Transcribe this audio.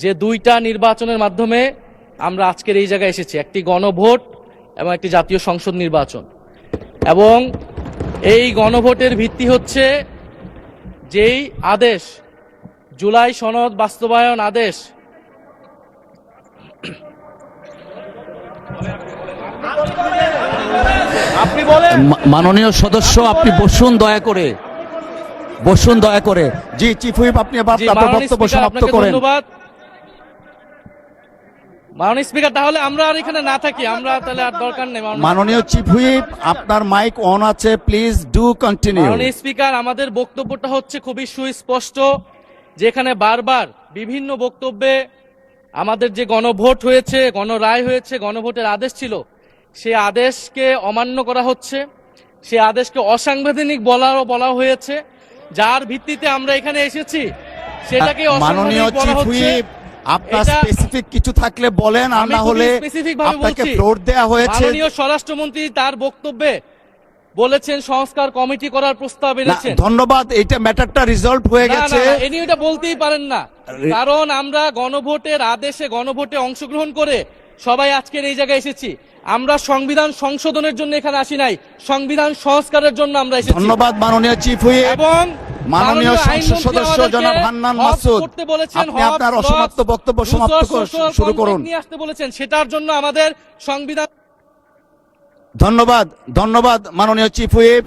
যে দুইটা নির্বাচনের মাধ্যমে আমরা আজকের এই জায়গায় এসেছি, একটি গণভোট এবং একটি জাতীয় সংসদ নির্বাচন। এবং এই গণভোটের ভিত্তি হচ্ছে যেই আদেশ, জুলাই সনদ বাস্তবায়ন আদেশ, আপনি বলেন। মাননীয় সদস্য, আপনি বসুন দয়া করে, বসুন দয়া করে। জি চিফ হুইপ, আপনি আপনার বক্তব্য সমাপ্ত করেন। ধন্যবাদ মাননীয় স্পিকার। তাহলে আমরা আর এখানে না থাকি, আমরা তাহলে আর দরকার নেই। মাননীয় চিফ হুইপ, আপনার মাইক অন আছে, প্লিজ ডু কন্টিনিউ। মাননীয় স্পিকার, আমাদের বক্তব্যটা হচ্ছে খুবই সুস্পষ্ট, যেখানে বারবার বিভিন্ন বক্তব্যে আমাদের যে গণভোট হয়েছে, গণরায় হয়েছে, গণভোটের আদেশ ছিল, সেই আদেশকে অমান্য করা হচ্ছে, সেই আদেশকে অসাংবিধানিক বলা হয়েছে, যার ভিত্তিতে আমরা এখানে এসেছি সেটাকে মাননীয় অসাংবিধানিক বলা চিফ হচ্ছে। হুইপ, আপনার এটা স্পেসিফিক কিছু থাকলে বলেন, আর আমি না হলে খুবই specific ভাবে আপনাকে বলছি। ফ্লোর দেয়া হয়েছে। মাননীয় স্বরাষ্ট্রমন্ত্রী তার বক্তব্যে বলেছেন সংস্কার কমিটি করার প্রস্তাব না, এনেছেন। ধন্যবাদ, এইটা ম্যাটারটা রিজলভ হয়ে না, গেছে। না, না, ইনি এটা বলতেই পারেন না, কারণ আমরা গণভোটের আদেশে গণভোটে অংশগ্রহণ করে সবাই আজকের এই জায়গায় এসেছি। আমরা সংবিধান সংশোধনের জন্য এখানে আসি নাই, সংবিধান সংস্কারের জন্য আমরা এসেছি। ধন্যবাদ মাননীয় চিফ হুইপ। এবং মাননীয় সংসদ আইনমন্ত্রী সদস্য আমাদেরকে জনাব হান্নান হক মাসুদ, করতে বলেছেন, আপনি হক, আপনার লস, অসমাপ্ত বক্তব্য সমাপ্ত শুরু করুন। নিয়ে আসতে বলেছেন, সেটার জন্য আমাদের সংবিধান। ধন্যবাদ, ধন্যবাদ মাননীয় চিফ হুইপ।